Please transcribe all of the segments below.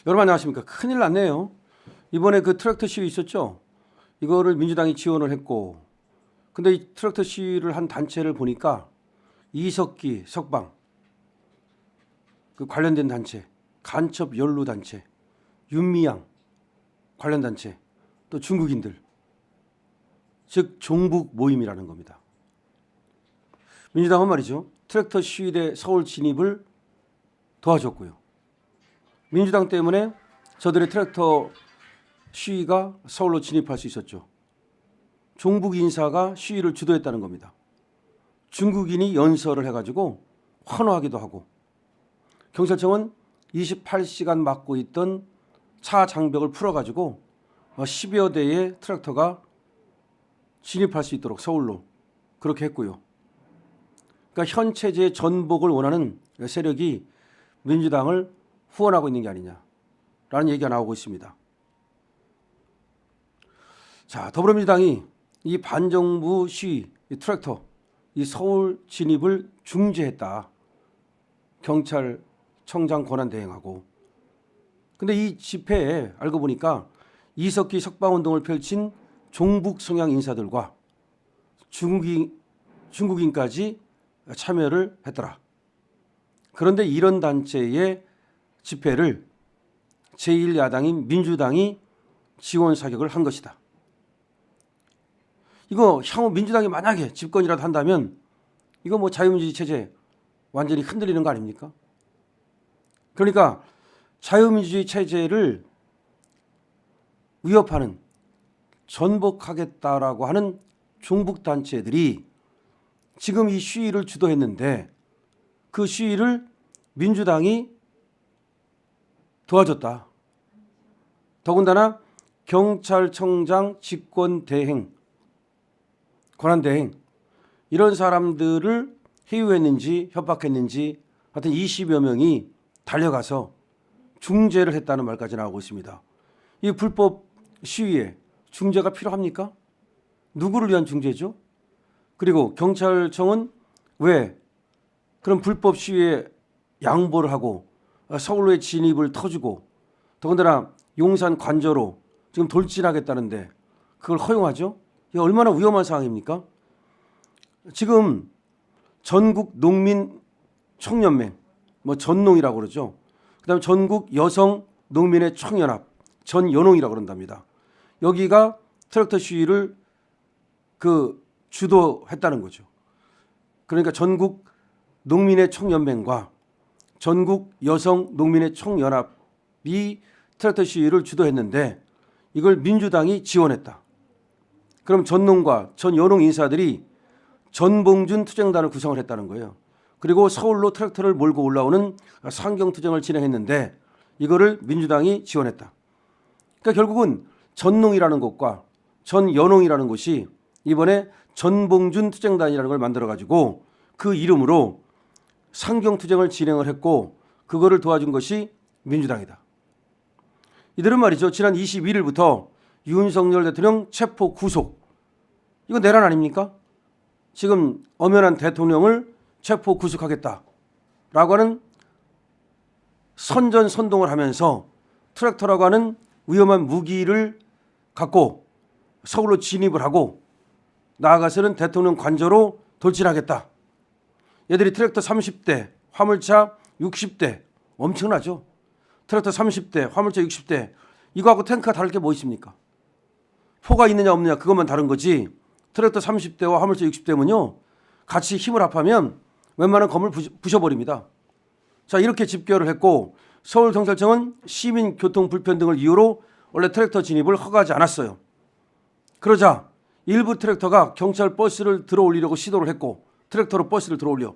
여러분 안녕하십니까. 큰일 났네요. 이번에 그 트랙터 시위 있었죠. 이거를 민주당이 지원을 했고, 근데 이 트랙터 시위를 한 단체를 보니까 이석기, 석방, 그 관련된 단체, 간첩 연루 단체, 윤미향 관련 단체, 또 중국인들, 즉 종북 모임이라는 겁니다. 민주당은 말이죠, 트랙터 시위대 서울 진입을 도와줬고요. 민주당 때문에 저들의 트랙터 시위가 서울로 진입할 수 있었죠. 종북 인사가 시위를 주도했다는 겁니다. 중국인이 연설을 해가지고 환호하기도 하고, 경찰청은 28시간 막고 있던 차 장벽을 풀어가지고 10여 대의 트랙터가 진입할 수 있도록 서울로 그렇게 했고요. 그러니까 현 체제의 전복을 원하는 세력이 민주당을 후원하고 있는 게 아니냐라는 얘기가 나오고 있습니다. 자, 더불어민주당이 이 반정부 시위, 이 트랙터, 이 서울 진입을 중재했다. 경찰청장 권한 대행하고. 근데 이 집회에 알고 보니까 이석기 석방운동을 펼친 종북 성향 인사들과 중국인까지 참여를 했더라. 그런데 이런 단체의 집회를 제1야당인 민주당이 지원 사격을 한 것이다. 이거 향후 민주당이 만약에 집권이라도 한다면 이거 뭐 자유민주주의 체제 완전히 흔들리는 거 아닙니까? 그러니까 자유민주주의 체제를 위협하는, 전복하겠다라고 하는 종북단체들이 지금 이 시위를 주도했는데 그 시위를 민주당이 도와줬다. 더군다나 경찰청장 직권대행, 권한대행, 이런 사람들을 해유했는지 협박했는지 하여튼 20여 명이 달려가서 중재를 했다는 말까지 나오고 있습니다. 이 불법 시위에 중재가 필요합니까? 누구를 위한 중재죠? 그리고 경찰청은 왜 그런 불법 시위에 양보를 하고 서울로의 진입을 터주고, 더군다나 용산 관저로 지금 돌진하겠다는데 그걸 허용하죠? 이게 얼마나 위험한 상황입니까? 지금 전국 농민 총연맹, 뭐 전농이라고 그러죠. 그다음에 전국 여성 농민의 총연합, 전연홍이라고 그런답니다. 여기가 트랙터 시위를 주도했다는 거죠. 그러니까 전국 농민의 총연맹과 전국 여성 농민의 총연합이 트랙터 시위를 주도했는데 이걸 민주당이 지원했다. 그럼 전농과 전연홍 인사들이 전봉준 투쟁단을 구성을 했다는 거예요. 그리고 서울로 트랙터를 몰고 올라오는 상경투쟁을 진행했는데 이거를 민주당이 지원했다. 그러니까 결국은 전농이라는 곳과 전연홍이라는 곳이 이번에 전봉준 투쟁단이라는 걸 만들어가지고 그 이름으로 상경투쟁을 진행을 했고 그거를 도와준 것이 민주당이다. 이들은 말이죠, 지난 21일부터 윤석열 대통령 체포 구속, 이거 내란 아닙니까? 지금 엄연한 대통령을 체포 구속하겠다라고 하는 선전선동을 하면서 트랙터라고 하는 위험한 무기를 갖고 서울로 진입을 하고 나아가서는 대통령 관저로 돌진하겠다. 얘들이 트랙터 30대, 화물차 60대, 엄청나죠? 트랙터 30대, 화물차 60대, 이거하고 탱크가 다를 게 뭐 있습니까? 포가 있느냐 없느냐 그것만 다른 거지, 트랙터 30대와 화물차 60대면요 같이 힘을 합하면 웬만한 건물 부셔버립니다. 자, 이렇게 집결을 했고 서울경찰청은 시민교통 불편 등을 이유로 원래 트랙터 진입을 허가하지 않았어요. 그러자 일부 트랙터가 경찰 버스를 들어올리려고 시도를 했고 트랙터로 버스를 들어올려,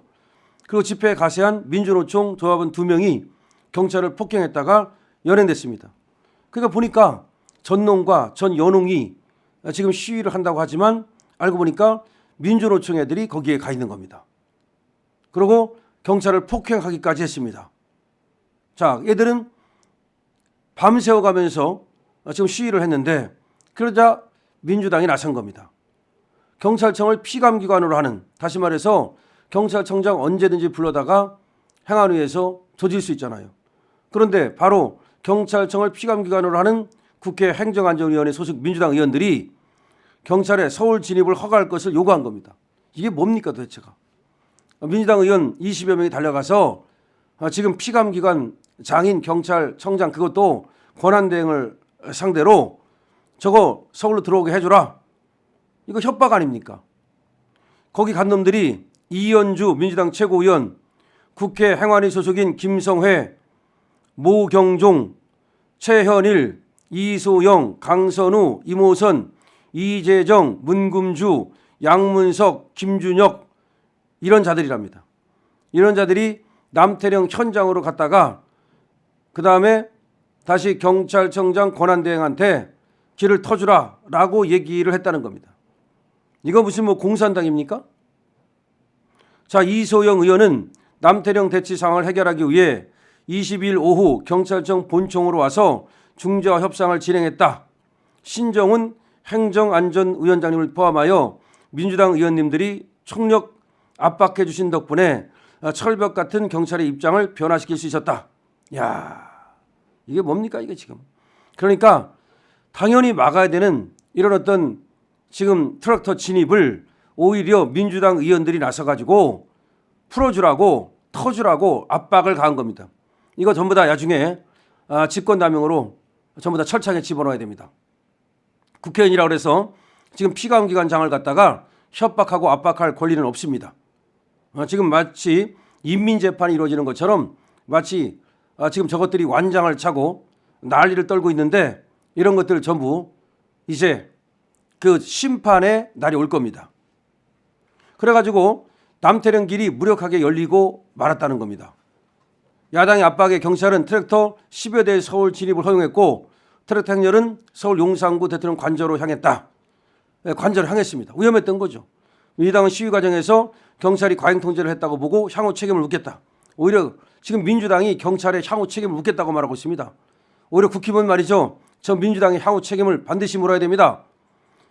그리고 집회에 가세한 민주노총 조합원 2명이 경찰을 폭행했다가 연행됐습니다. 그러니까 보니까 전농과 전연홍이 지금 시위를 한다고 하지만 알고 보니까 민주노총 애들이 거기에 가 있는 겁니다. 그리고 경찰을 폭행하기까지 했습니다. 자, 얘들은 밤새워 가면서 지금 시위를 했는데 그러자 민주당이 나선 겁니다. 경찰청을 피감기관으로 하는, 다시 말해서 경찰청장 언제든지 불러다가 행안위에서 조질 수 있잖아요. 그런데 바로 경찰청을 피감기관으로 하는 국회 행정안전위원회 소속 민주당 의원들이 경찰에 서울 진입을 허가할 것을 요구한 겁니다. 이게 뭡니까 도대체가. 민주당 의원 20여 명이 달려가서 지금 피감기관 장인 경찰청장 그것도 권한대행을 상대로 저거 서울로 들어오게 해줘라. 이거 협박 아닙니까? 거기 간 놈들이 이현주 민주당 최고위원, 국회 행안위 소속인 김성회, 모경종, 최현일, 이소영, 강선우, 이모선, 이재정, 문금주, 양문석, 김준혁 이런 자들이랍니다. 이런 자들이 남태령 현장으로 갔다가 그 다음에 다시 경찰청장 권한대행한테 길을 터주라 라고 얘기를 했다는 겁니다. 이거 무슨 뭐 공산당입니까? 자, 이소영 의원은 남태령 대치 상황을 해결하기 위해 22일 오후 경찰청 본청으로 와서 중재와 협상을 진행했다. 신정훈 행정안전위원장님을 포함하여 민주당 의원님들이 총력 압박해 주신 덕분에 철벽 같은 경찰의 입장을 변화시킬 수 있었다. 야, 이게 뭡니까 이게 지금. 그러니까 당연히 막아야 되는 이런 어떤 지금 트랙터 진입을 오히려 민주당 의원들이 나서가지고 풀어주라고 터주라고 압박을 가한 겁니다. 이거 전부 다 나중에 직권남용으로 전부 다 철창에 집어넣어야 됩니다. 국회의원이라고 해서 지금 피감기관장을 갖다가 협박하고 압박할 권리는 없습니다. 지금 마치 인민재판이 이루어지는 것처럼 마치 지금 저것들이 완장을 차고 난리를 떨고 있는데 이런 것들 전부 이제 그 심판의 날이 올 겁니다. 그래가지고 남태령 길이 무력하게 열리고 말았다는 겁니다. 야당의 압박에 경찰은 트랙터 10여 대의 서울 진입을 허용했고 트랙터 행렬은 서울 용산구 대통령 관저로 향했다. 관저를 향했습니다. 위험했던 거죠. 민주당은 시위 과정에서 경찰이 과잉 통제를 했다고 보고 향후 책임을 묻겠다. 오히려 지금 민주당이 경찰의 향후 책임을 묻겠다고 말하고 있습니다. 오히려 국힘은 말이죠. 저 민주당의 향후 책임을 반드시 물어야 됩니다.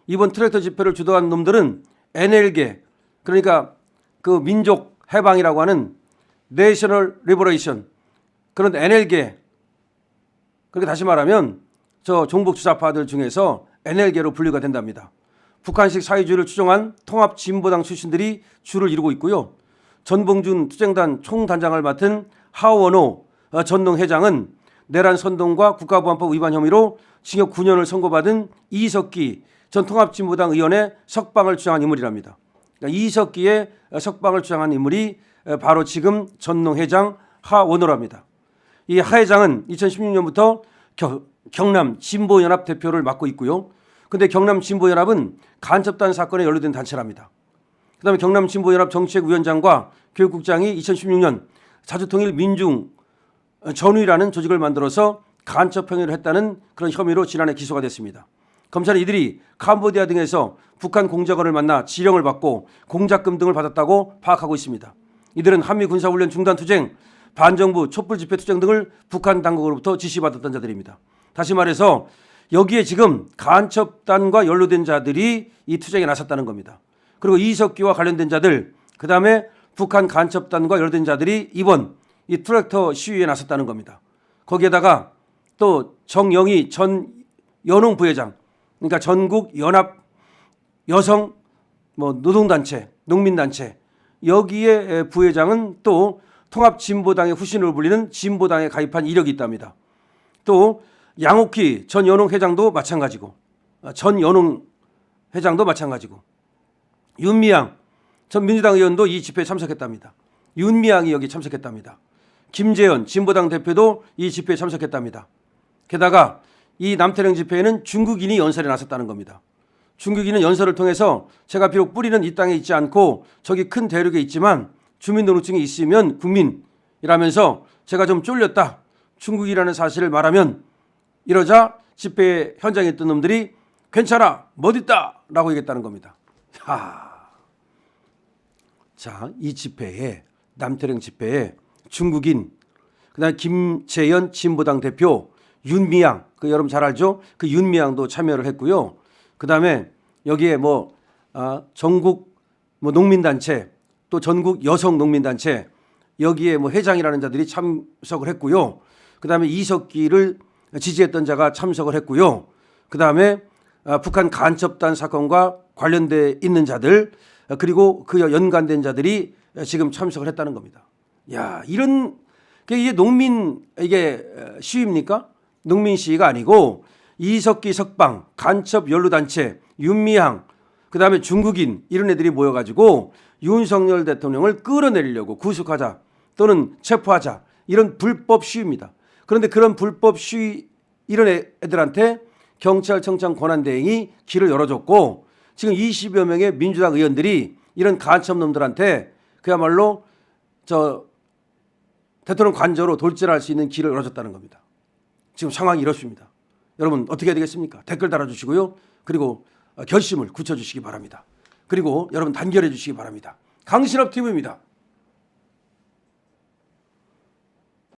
이번 트랙터 집회를 주도한 놈들은 NL계 그러니까 그 민족 해방이라고 하는 내셔널 리버레이션 그런 NL계 그렇게 다시 말하면 저 종북 주사파들 중에서 NL계로 분류가 된답니다. 북한식 사회주의를 추종한 통합진보당 출신들이 주를 이루고 있고요. 전봉준 투쟁단 총단장을 맡은 하원호 전농회장은 내란 선동과 국가보안법 위반 혐의로 징역 9년을 선고받은 이석기 전 통합진보당 의원의 석방을 주장한 인물이랍니다. 그러니까 이석기의 석방을 주장한 인물이 바로 지금 전농회장 하원호랍니다. 이 하 회장은 2016년부터 경남 진보연합 대표를 맡고 있고요. 그런데 경남 진보연합은 간첩단 사건에 연루된 단체랍니다. 그다음에 경남 진보연합 정책위원장과 교육국장이 2016년 자주통일 민중 전위라는 조직을 만들어서 간첩 행위를 했다는 그런 혐의로 지난해 기소가 됐습니다. 검찰은 이들이 캄보디아 등에서 북한 공작원을 만나 지령을 받고 공작금 등을 받았다고 파악하고 있습니다. 이들은 한미 군사훈련 중단 투쟁, 반정부 촛불 집회 투쟁 등을 북한 당국으로부터 지시받았던 자들입니다. 다시 말해서 여기에 지금 간첩단과 연루된 자들이 이 투쟁에 나섰다는 겁니다. 그리고 이석기와 관련된 자들, 그 다음에 북한 간첩단과 연루된 자들이 이번 이 트랙터 시위에 나섰다는 겁니다. 거기에다가 또 정영희 전 연홍 부회장, 그러니까 전국 연합 여성 노동단체, 농민단체 여기에 부회장은 또 통합진보당의 후신으로 불리는 진보당에 가입한 이력이 있답니다. 또 양옥희 전 연홍 회장도 마찬가지고 윤미향 전 민주당 의원도 이 집회에 참석했답니다. 윤미향이 여기 참석했답니다. 김재현 진보당 대표도 이 집회에 참석했답니다. 게다가 이 남태령 집회에는 중국인이 연설에 나섰다는 겁니다. 중국인은 연설을 통해서 제가 비록 뿌리는 이 땅에 있지 않고 저기 큰 대륙에 있지만 주민등록증이 있으면 국민이라면서 제가 좀 쫄렸다. 중국이라는 사실을 말하면 이러자 집회 현장에 있던 놈들이 괜찮아 멋있다 라고 얘기했다는 겁니다. 자, 이 집회에 남태령 집회에 중국인 그다음에 김재현 진보당 대표 윤미향 그 여러분 잘 알죠? 그 윤미향도 참여를 했고요. 그다음에 여기에 전국 농민단체 또 전국 여성 농민단체 여기에 회장이라는 자들이 참석을 했고요. 그다음에 이석기를 지지했던 자가 참석을 했고요. 그다음에 북한 간첩단 사건과 관련돼 있는 자들 그리고 그 연관된 자들이 지금 참석을 했다는 겁니다. 야, 이런 이게 농민 이게 시위입니까? 농민 시위가 아니고 이석기 석방 간첩 연루단체 윤미향 그다음에 중국인 이런 애들이 모여가지고 윤석열 대통령을 끌어내리려고 구속하자 또는 체포하자 이런 불법 시위입니다. 그런데 그런 불법 시위 이런 애들한테 경찰청장 권한대행이 길을 열어줬고 지금 20여 명의 민주당 의원들이 이런 간첩놈들한테 그야말로 대통령 관저로 돌진할 수 있는 길을 열어줬다는 겁니다. 지금 상황이 이렇습니다. 여러분 어떻게 해야 되겠습니까? 댓글 달아주시고요. 그리고 결심을 굳혀주시기 바랍니다. 그리고 여러분 단결해 주시기 바랍니다. 강신업 TV입니다.